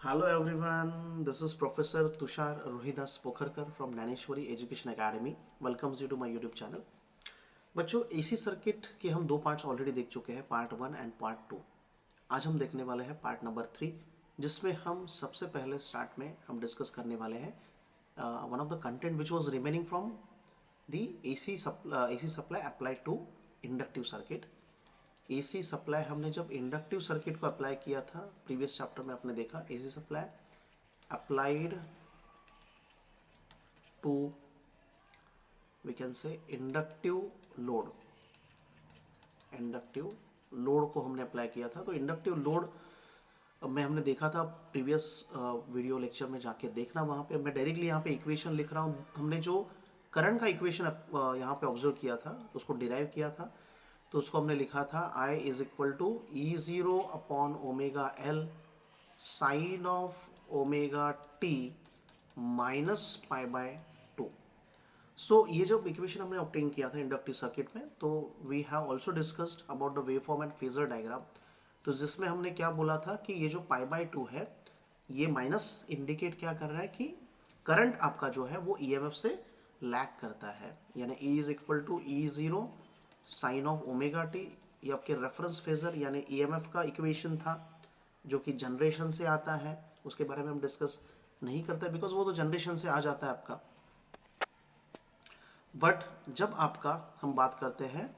Hello everyone, this is Professor Tushar Rohidas Pokharkar from Naneshwari Education Academy. Welcomes you to my YouTube channel. बच्चों AC circuit के हम दो parts already देख चुके हैं, part 1 and part 2। आज हम देखने वाले हैं पार्ट नंबर 3, जिसमें हम सबसे पहले स्टार्ट में हम डिस्कस करने वाले हैं one of the content which was remaining from the AC supply applied to inductive circuit. AC supply हमने जब इंडक्टिव सर्किट को अप्लाई किया था प्रीवियस चैप्टर में, आपने देखा AC supply applied to we can say inductive load को हमने अप्लाई किया था। तो इंडक्टिव लोड में हमने देखा था प्रीवियस वीडियो लेक्चर में, जाके देखना वहाँ पे। मैं डायरेक्टली यहाँ पे इक्वेशन लिख रहा हूँ। हमने जो करंट का इक्वेशन यहाँ पे ऑब्जर्व किया था, उसको डिराइव किया था, तो उसको हमने लिखा था I is equal to E zero upon omega L sine of omega T minus pi by two. So ये जो इक्वेशन हमने ऑब्टेन किया था इंडक्टिव सर्किट में, तो we have also discussed about the wave form and phasor diagram. तो जिसमें हमने क्या बोला था कि ये जो पाई बाय टू है, ये माइनस इंडिकेट क्या कर रहा है कि करंट आपका जो है वो ईएमएफ से लैग करता है, यानी E is equal to E zero sine of omega T. ये आपके रेफरेंस फेजर यानी ईएमएफ का इक्वेशन था, जो कि जनरेशन से आता है। उसके बारे में हम डिस्कस नहीं करते बिकॉज वो तो जनरेशन से आ जाता है आपका। बट जब आपका हम बात करते हैं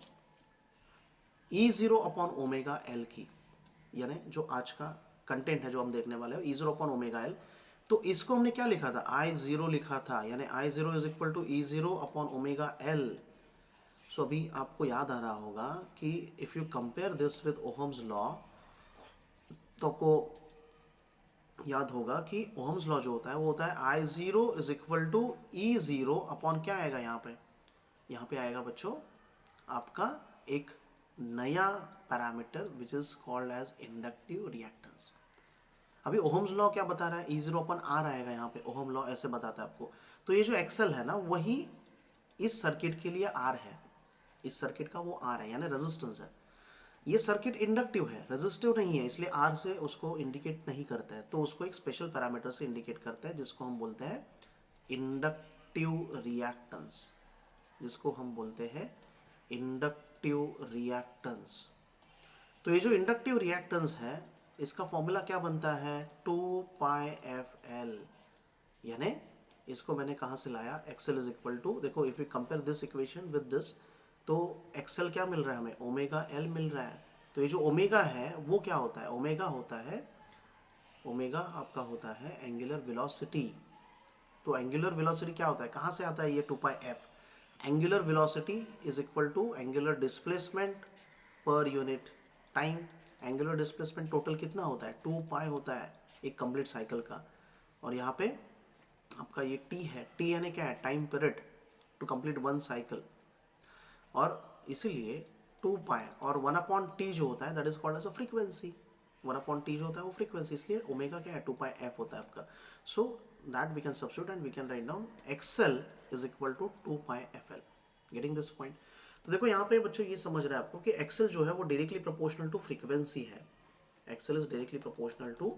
ई ज़ीरो अपॉन ओमेगा एल की, यानी जो आज का कंटेंट है जो हम देखने वाले हैं ई ज़ीरो अपॉन ओमेगा एल, तो इसको हमने क्या लिखा था, आई ज़ीरो लिखा था, यानी I zero is equal to E zero upon omega L. So अभी आपको याद आ रहा होगा कि if you compare this with Ohm's law, तो आपको याद होगा कि ओहम्स लॉ जो होता है वो होता है I zero is equal to E zero upon क्या आएगा यहाँ पे आएगा बच्चों आपका एक नया parameter which is called as inductive reactance. अभी ओहम्स लॉ क्या बता रहा है, ई ज़ीरो अपन आर आएगा यहाँ पे, ओहम लॉ ऐसे बताता है आपको। तो ये जो एक्सेल है ना, वही इस सर्किट के लिए आर है, इस सर्किट का वो आर है, यानी रेजिस्टेंस है। ये सर्किट इंडक्टिव है, रेजिस्टिव नहीं है, इसलिए आर से उसको इंडिकेट नहीं करता है, तो उसको एक स्पेशल पैरामीटर से इंडिकेट करता है, जिसको हम बोलते हैं इंडक्टिव रिएक्टेंस, जिसको हम बोलते हैं इंडक्टिव रिएक्टेंस। तो ये जो इंडक्टिव रिएक्टेंस है, इसका फॉर्मूला क्या बनता है, 2πfl, यानी इसको मैंने कहाँ से लाया, एक्सेल इज इक्वल टू, देखो if you compare this equation with this, तो एक्सेल क्या मिल रहा है हमें, ओमेगा एल मिल रहा है। तो ये जो ओमेगा है वो क्या होता है, ओमेगा आपका होता है एंगुलर वेलोसिटी। तो एंगुलर वेलोसिटी क्या होता है, कहाँ से आता है ये 2πf, angular velocity is equal to angular displacement पर unit time. Angular displacement total कितना होता है, 2π होता है एक कंप्लीट साइकिल का, और यहाँ पे आपका ये टी है, टी यानी क्या है, time period to complete one cycle, और इसीलिए 2π और 1/t जो होता है that is called as a frequency. 1/t जो होता है वो फ्रीक्वेंसी, इसलिए ओमेगा क्या है, 2πf होता है आपका। So that we can substitute and we can write down XL is equal to 2πfl। Getting this point. तो देखो यहाँ पे बच्चों ये समझ रहे हैं आपको कि एक्सएल जो है वो डायरेक्टली प्रोपोर्शनल टू फ्रीक्वेंसी है। XL is directly proportional to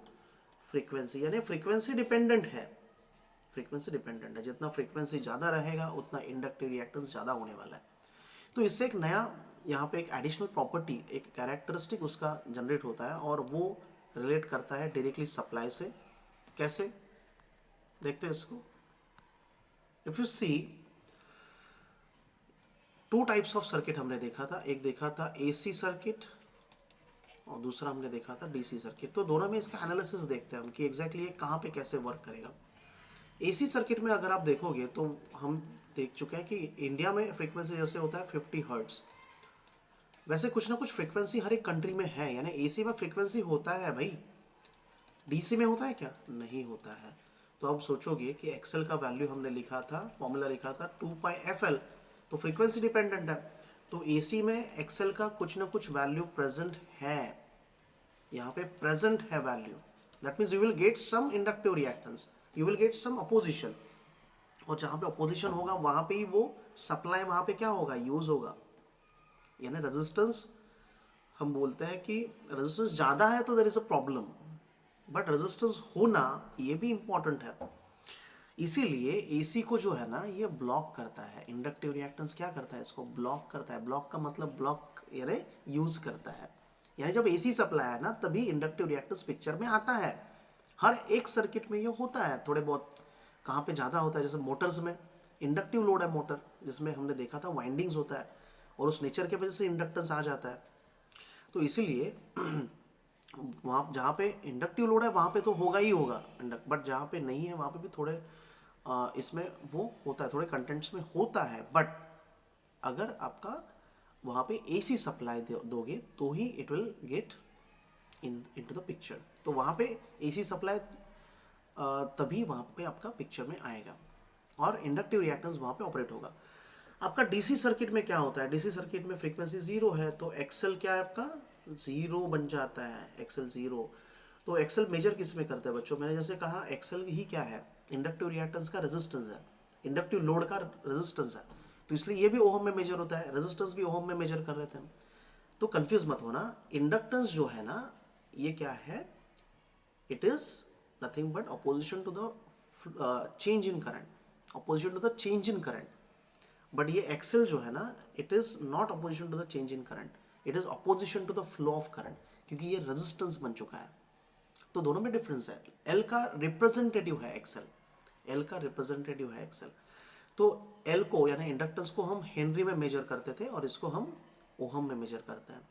frequency, यानी फ्रीक्वेंसी डिपेंडेंट है, फ्रीक्वेंसी डिपेंडेंट है। जितना फ्रीक्वेंसी ज़्यादा रहेगा उतना इंडक्टिव रिएक्टेंस ज़्यादा होने वाला है। तो इससे एक नया यहाँ पे एक एडिशनल प्रॉपर्टी, एक कैरेक्टरिस्टिक उसका जनरेट होता है, और वो रिलेट करता है डायरेक्टली सप्लाई से। कैसे देखते हैं इसको, if you see two types of circuit हमने देखा था, एक देखा था एसी सर्किट और दूसरा हमने देखा था डीसी सर्किट। तो दोनों में इसका एनालिसिस देखते हैं हम कि एग्जैक्टली ये कहाँ पे कैसे वर्क करेगा। एसी सर्किट में अगर आप देखोगे तो हम देख चुके हैं कि इंडिया में फ्रीक्वेंसी जैसे होता है 50 हर्ट्ज, वैसे कुछ ना कुछ फ्रीक्वेंसी हर एक कंट्री में है, यानी एसी में फ्रीक्वेंसी होता है भाई, डीसी में होता है क्या, नहीं होता है। तो अब सोचोगे कि एक्सेल का वैल्यू हमने लिखा था, फॉर्मूला लिखा था 2πfl, तो फ्रीक्वेंसी डिपेंडेंट है। तो एसी में एक्सेल का कुछ ना कुछ वैल्यू प्रेजेंट है, यहाँ पे प्रेजेंट है value, that means you will get some inductive reactance, you will get some opposition, और जहाँ पे अपोजिशन होगा वहाँ पे ही वो सप्लाई वहाँ पे क्या होगा, यूज होगा। यानी रेजिस्टेंस, हम बोलते हैं कि रेजिस्टेंस ज़्यादा है तो there is a problem, but resistance होना ये भी इंपॉर्टेंट है। इसीलिए एसी को जो है ना ये ब्लॉक करता है। इंडक्टिव रिएक्टेंस क्या करता है, इसको ब्लॉक करता है। ब्लॉक का मतलब ब्लॉक यानी यूज करता है, यानी जब एसी सप्लाई है ना तभी इंडक्टिव रिएक्टेंस पिक्चर में आता है। हर एक सर्किट में ये होता है, थोड़े बहुत कहाँ पे ज़्यादा होता है, जैसे मोटर्स में इंडक्टिव लोड है मोटर, जिसमें हमने देखा था वाइंडिंग्स होता है और उस नेचर के वजह से इंडक्टेंस आ जाता है। तो इसीलिए वहाँ जहाँ पे इंडक्टिव लोड है वहाँ पे तो होगा ही होगा इंडक्ट, बट जहाँ पे नहीं है वहाँ पे भी थोड़े इसमें वो होता है, थोड़े कंटेंट्स में होता है। बट अगर आपका वहाँ पे एसी सप्लाई दोगे तो ही it will get into the picture. तो वहाँ पे एसी सप्लाई तभी वहाँ पे आपका पिक्चर में आएगा और इंडक्टिव रिएक्टेंस वहाँ पे ऑपरेट होगा। आपका डीसी सर्किट में क्या होता है, डीसी सर्किट में फ्रीक्वेंसी जीरो है तो एक्सेल क्या है आपका जीरो बन जाता है, एक्सेल जीरो। तो एक्सेल मेजर किस में करते हैं बच्चों, मैंने जैसे कहा एक्सेल ही क्या है, इंडक्टिव रिएक्टेंस का रेजिस्टेंस है, इंडक्टिव लोड का रेजिस्टेंस है। तो इसलिए ये भी ओहम में मेजर होता है, रेजिस्टेंस भी ओहम में मेजर कर रहे थे हम। तो कंफ्यूज मत होना, इंडक्टेंस जो है ना ये क्या है, it is nothing but opposition to the change in current, opposition to the change in current। But ये एक्सेल जो है ना it is not opposition to the change in current, it is opposition to the flow of current, क्योंकि ये resistance बन चुका है। तो दोनों में डिफरेंस है। एल का रिप्रेजेंटेटिव है एक्सेल, एल का रिप्रेजेंटेटिव है एक्सेल। तो एल को यानी इंडक्टेंस को हम हेनरी में मेजर करते थे और इसको हम ओहम में मेजर करते हैं।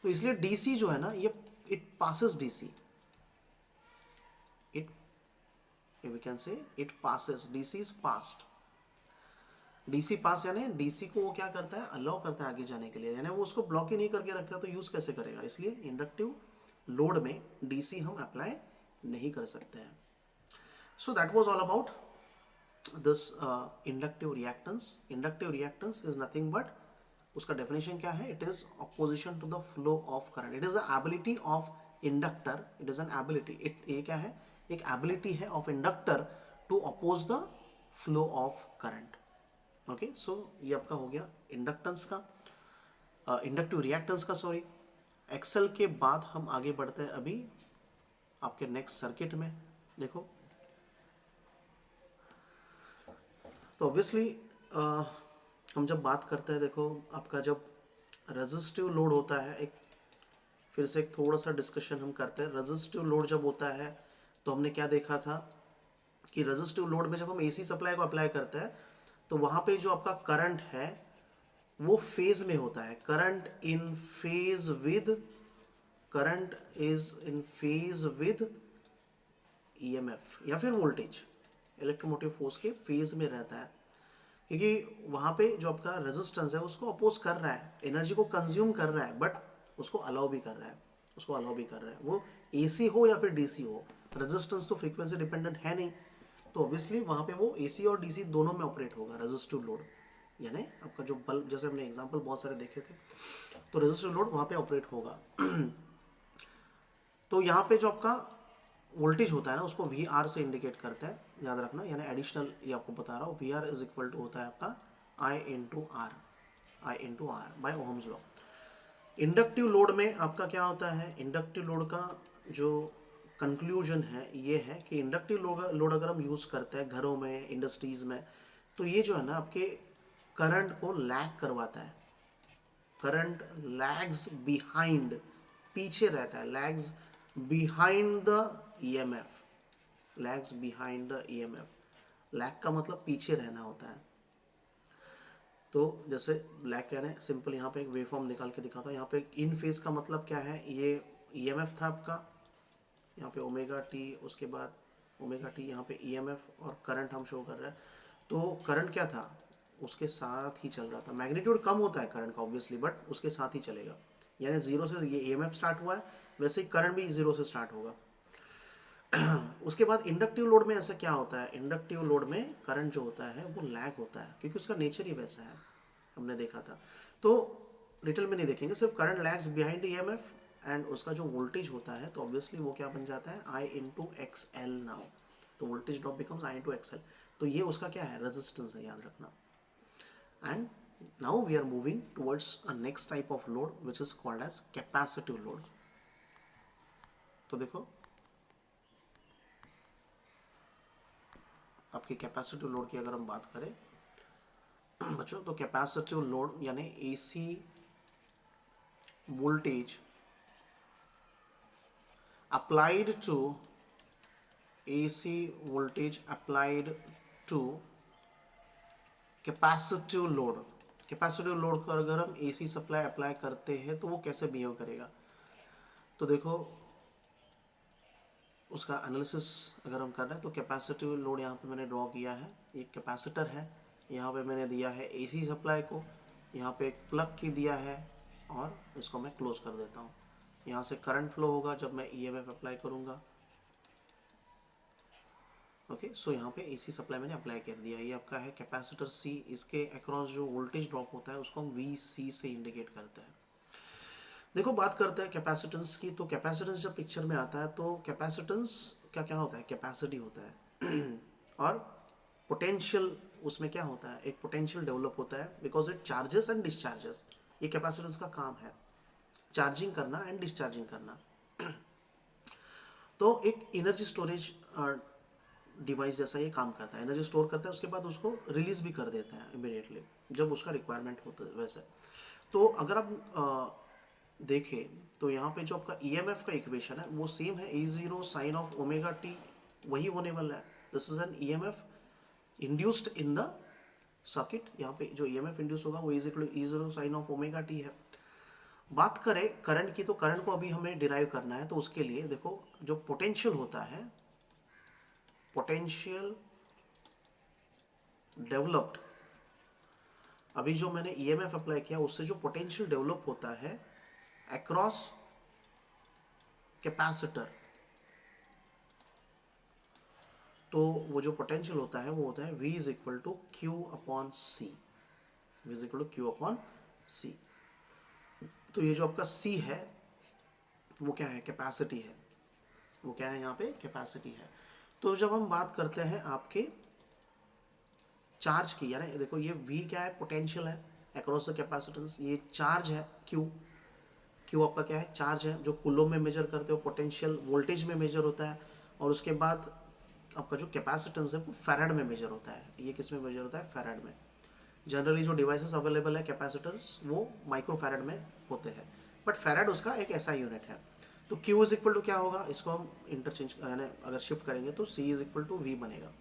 तो इसलिए डीसी जो है ना ये it passes DC, it we can say it passes, DC is passed। DC pass यानी डीसी को वो क्या करता है, अलाउ करता है आगे जाने के लिए, यानी वो उसको ब्लॉक ही नहीं करके रखता तो यूज कैसे करेगा। इसलिए इंडक्टिव लोड में डीसी हम अप्लाई नहीं कर सकते हैं। So that was all about this inductive reactance. Inductive reactance is nothing but, उसका डेफिनेशन क्या है, it is opposition to the flow of current, it is the ability of inductor, it is an ability, it ये क्या है, एक ability है of inductor to oppose the flow of current. Okay, so ये आपका हो गया इंडक्टेंस का, इंडक्टिव रिएक्टेंस का सॉरी। एक्सेल के बाद हम आगे बढ़ते हैं अभी आपके नेक्स्ट सर्किट में। देखो तो ऑब्वियसली हम जब बात करते हैं, देखो आपका जब रेजिस्टिव लोड होता है, एक फिर से एक थोड़ा सा डिस्कशन हम करते हैं। रेजिस्टिव लोड जब होता है तो हमने क्या देखा था कि रेजिस्टिव लोड में जब हम एसी सप्लाई को अप्लाई करते हैं तो वहाँ पे जो आपका करंट है वो फेज में होता है, current in phase with, current is in phase with EMF या फिर वोल्टेज, इलेक्ट्रोमोटिव फोर्स के फेज में रहता है, क्योंकि वहाँ पे जो आपका रेजिस्टेंस है उसको अपोज कर रहा है, एनर्जी को कंज्यूम कर रहा है, बट उसको अलाउ भी कर रहा है, उसको अलाउ भी कर रहा है। वो एसी हो या फिर डीसी हो, रेजिस्टेंस तो फ्रीक्वेंसी डिपेंडेंट है नहीं, तो ऑब्वियसली वहाँ पे वो एसी और डीसी दोनों में ऑपरेट होगा रेजिस्टिव लोड। यानी आपका जो बल्ब, जैसे हमने एग्जांपल बहुत सारे देखे थे, तो रेजिस्टिव लोड वहाँ पे ऑपरेट होगा। तो यहाँ पे जो आपका वोल्टेज होता है ना उसको वी आर से इंडिकेट करता है, याद रखना, यानी एडिशनल, ये आपको बता रहा हूँ, V R is equal to होता है आपका I into R, I into R by Ohm's law. Inductive load में आपका क्या होता है, इंडक्टिव लोड का जो कंक्लूजन है ये है कि इंडक्टिव लोड अगर हम यूज़ करते हैं घरों में, इंडस्ट्रीज़ में, तो ये जो है ना आपके करंट को लैग करवाता है, करंट लैग्स बिहाइंड, पीछे रहता है, lags behind the EMF, lags behind the EMF. Lag का मतलब पीछे रहना होता है। तो जैसे लैग कह रहे हैं, सिंपल यहाँ पे एक वेवफॉर्म निकाल के दिखाता हूँ। यहाँ पे इन फेज का मतलब क्या है, ये ईएमएफ था आपका, यहाँ पे ओमेगा टी, उसके बाद ओमेगा टी, यहाँ पे ईएमएफ और करंट हम शो कर रहे हैं। तो करंट क्या था, उसके साथ ही चल रहा था। मैग्नीट्यूड कम होता है करंट का ऑब्वियसली, बट उसके साथ ही चलेगा, यानी जीरो से ये ईएमएफ स्टार्ट हुआ है, वैसे ही करंट भी जीरो से स्टार्ट होगा। उसके बाद इंडक्टिव लोड में ऐसा क्या होता है, इंडक्टिव लोड में करंट जो होता है वो लैग होता है, क्योंकि उसका नेचर ही वैसा है, हमने देखा था। तो डिटेल में नहीं देखेंगे, सिर्फ current lags behind EMF and उसका जो वोल्टेज होता है तो ऑब्वियसली वो क्या बन जाता है, I into X L now. तो voltage drop becomes I into X L. तो ये उसका क्या है, रेजिस्टेंस है, याद रखना। And now we are moving towards a next type of load which is called as capacitive load. तो देखो आपकी कैपेसिटिव लोड की अगर हम बात करें बच्चों, तो कैपेसिटिव लोड यानी AC voltage applied to AC voltage applied to capacitive load. Capacitive load पर अगर हम AC सप्लाई अप्लाई करते हैं तो वो कैसे बिहेव करेगा, तो देखो उसका एनालिसिस अगर हम कर रहे हैं तो कैपेसिटिव लोड यहाँ पे मैंने ड्रॉ किया है, एक कैपेसिटर है, यहाँ पे मैंने दिया है AC सप्लाई को, यहाँ पे एक प्लग की दिया है और इसको मैं क्लोज कर देता हूँ। यहाँ से करंट फ्लो होगा जब मैं EMF अप्लाई करूँगा। ओके, सो यहाँ पे AC सप्लाई मैंने अप्लाई कर दिया। ये आपका है कैपेसिटर C, इसके अक्रॉस जो वोल्टेज ड्रॉप होता है उसको हम VC से इंडिकेट करते हैं। देखो बात करते हैं कैपेसिटेंस की, तो कैपेसिटेंस जब पिक्चर में आता है तो कैपेसिटेंस क्या क्या होता है, कैपेसिटी होता है और पोटेंशियल उसमें क्या होता है, एक पोटेंशियल डेवलप होता है because it charges and discharges. ये कैपेसिटेंस का काम है, चार्जिंग करना एंड डिस्चार्जिंग करना। तो एक एनर्जी स्टोरेज डिवाइस जैसा ये काम करता है, एनर्जी स्टोर करता है, उसके बाद उसको रिलीज भी कर देता है इमीडिएटली जब उसका रिक्वायरमेंट होता है वैसे। तो अगर आप देखें तो यहाँ पे जो आपका EMF का इक्वेशन है वो सेम है, E0 sine of omega T, वही होने वाला है। This is an EMF induced in the circuit. यहाँ पे जो EMF इंड्यूस होगा वो is equal to E0 sine of omega T है। बात करें करंट की, तो करंट को अभी हमें डिराइव करना है, तो उसके लिए देखो जो पोटेंशियल होता है, पोटेंशियल डेवलप्ड, अभी जो मैंने EMF अप्लाई किया उससे जो पोटेंशियल डेवलप होता है अक्रॉस कैपेसिटर, तो वो जो पोटेंशियल होता है वो होता है V is equal to Q upon C, V is equal to Q upon C. तो ये जो आपका C है वो क्या है, कैपेसिटी है, वो क्या है यहाँ पे कैपेसिटी है। तो जब हम बात करते हैं आपके चार्ज की, यानी देखो ये V क्या है, पोटेंशियल है अक्रॉस द कैपेसिटेंस, ये चार्ज है Q, Q आपका क्या है, चार्ज है, जो कूलम में मेजर करते हो, पोटेंशियल वोल्टेज में मेजर होता है, और उसके बाद आपका जो कैपेसिटेंस है वो फैराड में मेजर होता है। ये किस में मेजर होता है, फैराड में। जनरली जो डिवाइसेस अवेलेबल है कैपेसिटर्स वो माइक्रो फैराड में होते हैं, बट फैराड उसका एक ऐसा यूनिट है। तो Q इज इक्वल टू क्या होगा, इसको हम इंटरचेंज यानी अगर शिफ्ट करेंगे तो C is equal to V बनेगा।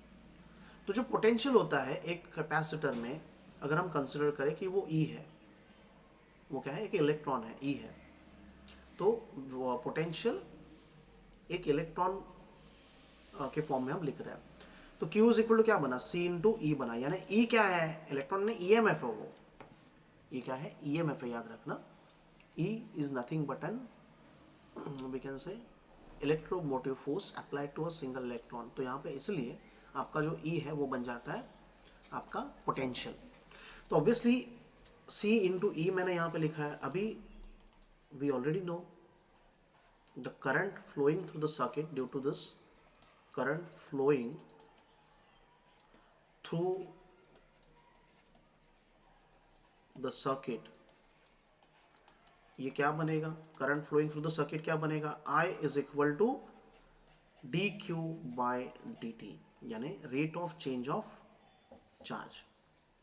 तो जो पोटेंशियल होता है एक कैपेसिटर में, अगर हम कंसिडर करें कि वो E है, वो क्या है, एक इलेक्ट्रॉन है, E है, तो पोटेंशियल एक इलेक्ट्रॉन के फॉर्म में हम लिख रहे हैं। तो Q इज इक्वल टू क्या बना, C इंटू ई बना, यानी E क्या है, इलेक्ट्रॉन ने EMF है, वो E क्या है, EMF है, याद रखना। E is nothing but an we can say electromotive force applied to a single electron. तो यहाँ पे इसलिए आपका जो E है वो बन जाता है आपका पोटेंशियल। तो ऑब्वियसली C इंटू ई मैंने यहाँ पे लिखा है। अभी we already know the current flowing through the circuit due to this current flowing through the circuit, ये क्या बनेगा, current flowing through the circuit क्या बनेगा, I is equal to dq by dt, यानी rate of change of charge,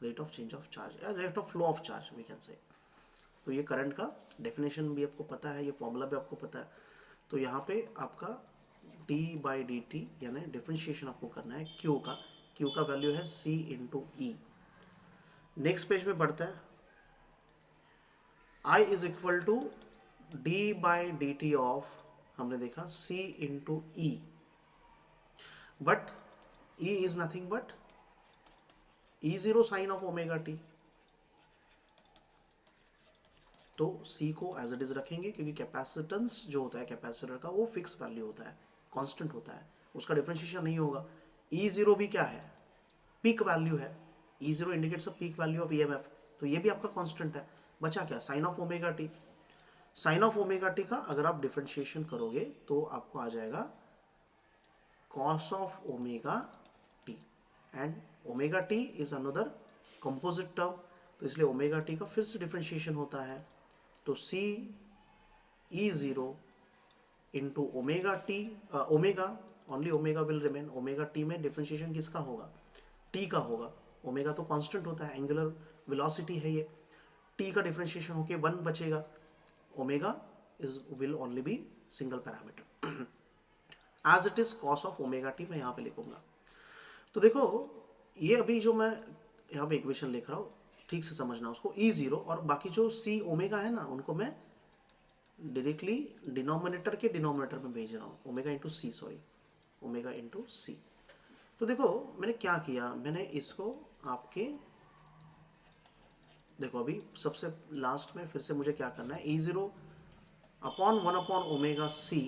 rate of change of charge या rate of flow of charge we can say. तो ये current का definition भी आपको पता है, ये फॉर्मूला भी आपको पता है। तो यहाँ पे आपका d बाई डी टी यानी डिफ्रेंशिएशन आपको करना है Q का, Q का वैल्यू है C into E. Next page में बढ़ता है, I is equal to D by D T of, हमने देखा C into E, but E is nothing but E0 sine of omega T. तो C को एज इट इज रखेंगे क्योंकि capacitance जो होता है कैपेसिटर का वो फिक्स वैल्यू होता है, कांस्टेंट होता है, उसका डिफरेंशिएशन नहीं होगा। E0 भी क्या है, पीक वैल्यू है, E0 indicates a peak value of EMF, तो ये भी आपका कांस्टेंट है। बचा क्या, sine of omega T. Sine of omega T का अगर आप डिफरेंशिएशन करोगे तो आपको आ जाएगा cos of omega T, and omega T is another composite term, तो इसलिए ओमेगा टी का फिर से डिफरेंशिएशन होता है। तो C E0 into omega T, omega only omega will remain, omega T में डिफरेंशिएशन किसका होगा, टी का होगा, ओमेगा तो कांस्टेंट होता है, एंगुलर वेलोसिटी है ये, टी का डिफरेंशिएशन होके 1 बचेगा, omega is will only be single parameter as it is cos of omega T मैं यहाँ पे लिखूंगा। तो देखो ये अभी जो मैं यहाँ पे इक्वेशन लिख रहा हूँ ठीक से समझना उसको, ई जीरो और बाकी जो सी ओमेगा है ना उनको मैं डायरेक्टली डिनोमिनेटर के डिनोमिनेटर में भेज रहा हूँ, ओमेगा इंटू सी, सॉरी ओमेगा इंटू सी। तो देखो मैंने क्या किया, मैंने इसको आपके देखो अभी सबसे लास्ट में फिर से मुझे क्या करना है, E zero upon 1 upon omega C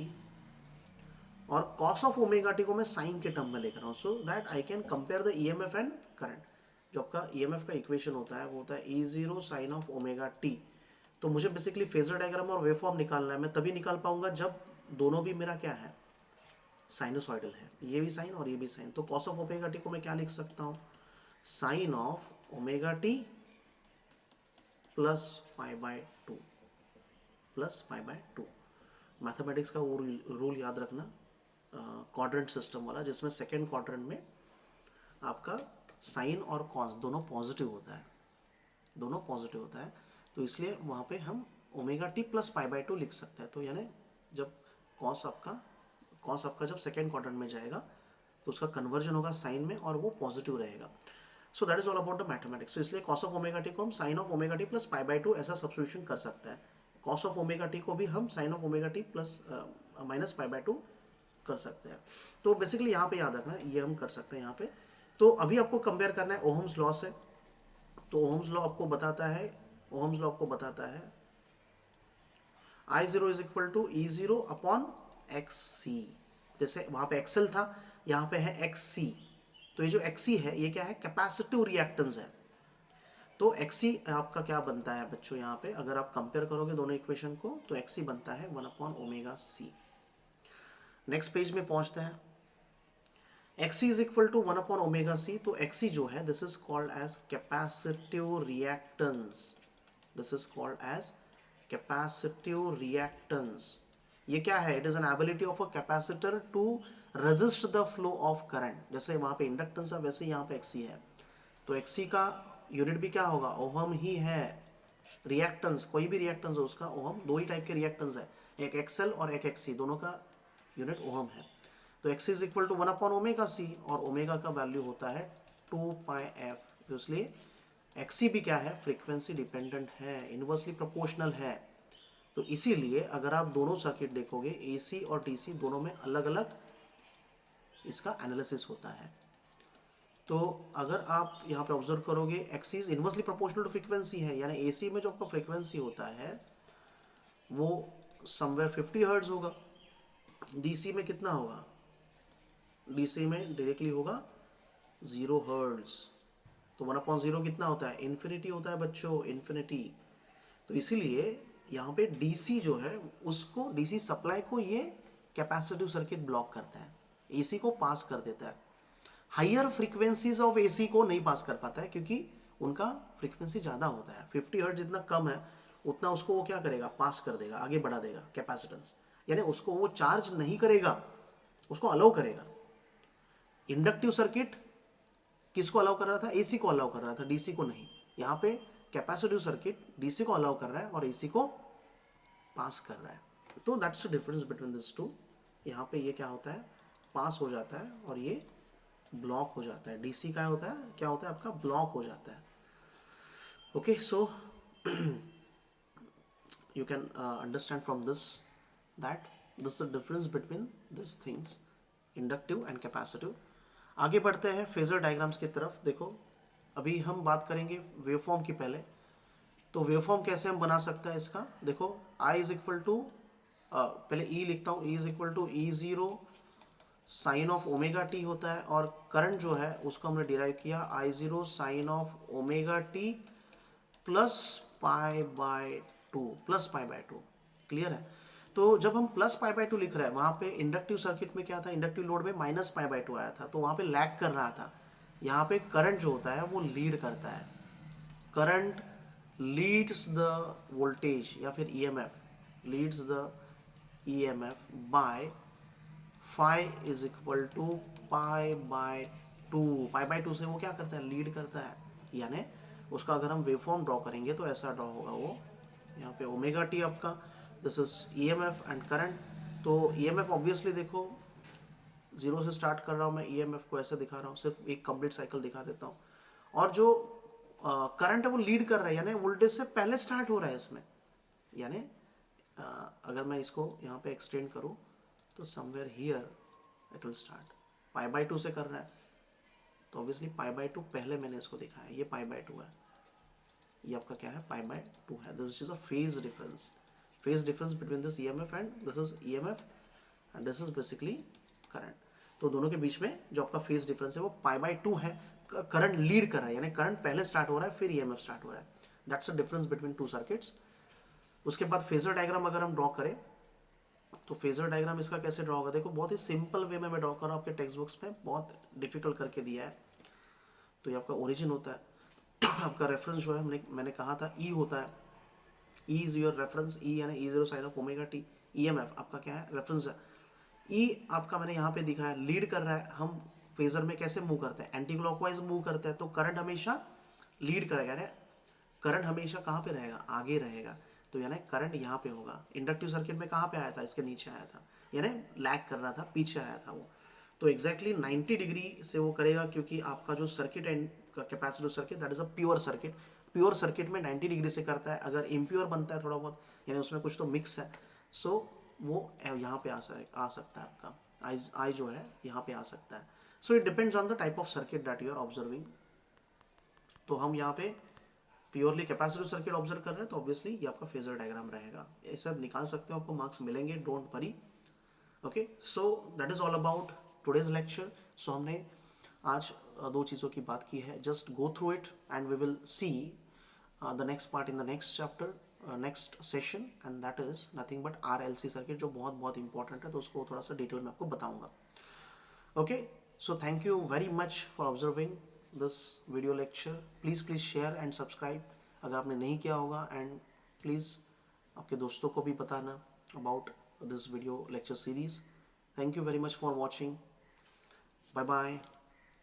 और कॉस ऑफ ओमेगा टी को मैं साइन के टर्म में लिख रहा हूँ, so that I can compare the EMF and current. जो आपका ईएमएफ का इक्वेशन होता है वो होता है E zero sine of omega T. तो मुझे बेसिकली फेजर डायग्राम और वेवफॉर्म निकालना है, मैं तभी निकाल पाऊंगा जब दोनों भी मेरा क्या है, साइनोसॉइडल है, ये भी साइन और ये भी साइन। तो कॉस ऑफ ओमेगा टी को मैं क्या लिख सकता हूँ, sine of omega T plus pi by two, plus pi by two. Mathematics का वो रूल याद रखना, क्वाड्रेंट सिस्टम वाला, जिसमें सेकेंड क्वाड्रेंट में आपका साइन और कॉस दोनों पॉजिटिव होता है, दोनों पॉजिटिव होता है, तो इसलिए वहाँ पे हम omega T plus pi by to लिख सकते हैं। तो यानी जब कॉस आपका जब सेकेंड क्वाड्रेंट में जाएगा तो उसका कन्वर्जन होगा साइन में और वो पॉजिटिव रहेगा। So that is all about the mathematics. तो इसलिए कॉस ऑफ ओमेगा टी को हम sine of omega T plus pi by two ऐसा सब्स्टिट्यूशन कर सकते हैं। कॉस ऑफ ओमेगा टी को भी हम sine of omega T plus minus pi by two कर सकते हैं। तो बेसिकली यहाँ पे याद रखना ये हम कर सकते हैं यहाँ पे। तो अभी आपको कंपेयर करना है ओहम्स लॉ से। तो ओहम्स लॉ आपको बताता है I zero is equal to E zero upon X C. जैसे वहां पे एक्सएल था, यहाँ पे है एक्स सी। तो ये जो एक्स सी है ये क्या है, कैपेसिटिव रिएक्टेंस है। तो एक्स सी आपका क्या बनता है बच्चों, यहाँ पे अगर आप कंपेयर करोगे दोनों इक्वेशन को तो एक्स सी बनता है 1 upon omega C. Next page में पहुंचते हैं, XC is equal to 1 upon omega C. तो XC जो है this is called as capacitive reactance, this is called as capacitive reactance. ये क्या है, it is an ability of a capacitor to resist the flow of current. जैसे वहां पे inductance है वैसे यहाँ पे XC है। तो XC का यूनिट भी क्या होगा, ओहम ही है। रिएक्टेंस कोई भी रिएक्टेंस हो उसका ओहम, दो ही टाइप के रिएक्टेंस है, एक एक्सएल और एक XC, दोनों का यूनिट ओहम है। तो x is equal to 1 upon omega C और ओमेगा का वैल्यू होता है 2 पाई एफ। तो इसलिए XC भी क्या है, फ्रीक्वेंसी डिपेंडेंट है, इनवर्सली प्रोपोर्शनल है। तो इसीलिए अगर आप दोनों सर्किट देखोगे AC और DC दोनों में अलग अलग इसका एनालिसिस होता है। तो अगर आप यहाँ पे ऑब्जर्व करोगे XC is inversely proportional to frequency है, यानी AC में जो आपका फ्रीक्वेंसी होता है वो समवेयर 50 हर्ट्ज होगा, DC में कितना होगा, DC में डायरेक्टली होगा 0 हर्ट्ज। तो 1 अपॉन 0 कितना होता है, इन्फिनिटी होता है बच्चों, इन्फिनिटी। तो इसीलिए यहाँ पे DC जो है उसको, DC सप्लाई को ये कैपेसिटिव सर्किट ब्लॉक करता है, AC को पास कर देता है। हायर फ्रीक्वेंसीज ऑफ AC को नहीं पास कर पाता है क्योंकि उनका फ्रीक्वेंसी ज़्यादा होता है, 50 हर्ट्ज जितना कम है उतना उसको वो क्या करेगा, पास कर देगा, आगे बढ़ा देगा कैपेसिटेंस, यानी उसको वो चार्ज नहीं करेगा, उसको अलाउ करेगा। इंडक्टिव सर्किट किसको अलाउ कर रहा था, AC को अलाउ कर रहा था, DC को नहीं। यहाँ पे कैपेसिटिव सर्किट DC को अलाउ कर रहा है और AC को पास कर रहा है। तो that's the difference between this two. यहाँ पे ये क्या होता है, पास हो जाता है और ये ब्लॉक हो जाता है। DC का होता है, क्या होता है आपका, ब्लॉक हो जाता है। Okay, so you can understand from this that this is the difference between these things, inductive and capacitive। आगे बढ़ते हैं फेजर डायग्राम्स की तरफ। देखो अभी हम बात करेंगे वेवफॉर्म की पहले। तो वेवफॉर्म कैसे हम बना सकते हैं इसका, देखो I इज इक्वल टू, पहले E लिखता हूँ, E is equal to E zero sine of omega T होता है, और करंट जो है उसको हमने डिराइव किया I zero sine of omega T plus pi by two, plus pi by to. Clear है। तो जब हम प्लस पाई बाय टू लिख रहे हैं वहां पे इंडक्टिव सर्किट में क्या था, इंडक्टिव लोड में माइनस पाई बाय टू आया था, तो वहां पे लैग कर रहा था। यहाँ पे करंट जो होता है वो लीड करता है, करंट लीड्स द वोल्टेज या फिर EMF leads the EMF by phi is equal to pi by 2 से वो क्या करता है, लीड करता है, यानी उसका अगर हम वेवफॉर्म ड्रॉ करेंगे तो ऐसा ड्रॉ होगा वो, यहाँ पे ओमेगा टी आपका, this is EMF and current. तो ईएमएफ ऑब्वियसली देखो 0 से स्टार्ट कर रहा हूँ मैं, ईएमएफ को ऐसे दिखा रहा हूँ, सिर्फ एक कंप्लीट साइकिल दिखा देता हूँ। और जो करंट है वो लीड कर रहा है, यानी वोल्टेज से पहले स्टार्ट हो रहा है इसमें, यानी अगर मैं इसको यहाँ पे एक्सटेंड करूँ तो somewhere here it will start, π/2 से कर रहा है, तो ऑब्वियसली π/2 पहले मैंने इसको दिखाया, ये π/2 है, ये आपका क्या है, π/2 है। This is a phase difference between this EMF and this is EMF and this is basically current. तो दोनों के बीच में जो आपका फेज डिफरेंस है वो π/2 है, करंट लीड कर रहा है, यानी करंट पहले स्टार्ट हो रहा है फिर ईएमएफ स्टार्ट हो रहा है, that's a difference between two circuits. उसके बाद फेजर डायग्राम अगर हम ड्रॉ करें तो फेजर डायग्राम इसका कैसे ड्रॉ होगा, देखो बहुत ही सिंपल वे में मैं ड्रॉ कर रहा हूँ, आपके टेक्स्ट बुक्स में बहुत डिफिकल्ट करके दिया है। तो ये आपका ओरिजिन होता है आपका रेफरेंस जो है मैंने कहा था ई होता है, E is your reference, E यानी E0 sine of omega T, EMF आपका क्या है, रेफरेंस है। ई आपका मैंने यहाँ पे दिखाया लीड कर रहा है, हम फेजर में कैसे मूव करते हैं, एंटी क्लॉकवाइज मूव करते हैं, तो करंट हमेशा लीड करेगा, यानी करंट हमेशा कहाँ पे रहेगा, आगे रहेगा, तो यानी करंट यहाँ पे होगा। इंडक्टिव सर्किट में कहाँ पे आया था, इसके नीचे आया था, यानी लैग कर रहा था, पीछे आया था वो। तो एग्जैक्टली 90 डिग्री से वो करेगा, क्योंकि आपका जो circuit and capacitive circuit that is a pure circuit, pure circuit में 90 डिग्री से करता है। अगर इम्प्योर बनता है थोड़ा बहुत, यानी उसमें कुछ तो मिक्स है, सो वो यहाँ पे आ सकता है, आपका आई जो है यहाँ पे आ सकता है। So it depends on the type of circuit that you are observing. तो हम यहाँ पे प्योरली कैपेसिटिव सर्किट ऑब्जर्व कर रहे हैं, तो ऑब्वियसली ये आपका फेजर डायग्राम रहेगा। ये सब निकाल सकते हो, आपको मार्क्स मिलेंगे, don't worry. Okay, so that is all about today's lecture. So हमने आज दो चीज़ों की बात की है, just go through it and we will see the next part in the next chapter, next session, and that is nothing but RLC circuit, जो बहुत बहुत इंपॉर्टेंट है, तो उसको थोड़ा सा डिटेल में आपको बताऊंगा। Okay, so thank you very much for observing this video lecture. Please share and subscribe अगर आपने नहीं किया होगा, and please आपके दोस्तों को भी बताना about this video lecture series. Thank you very much for watching. Bye bye.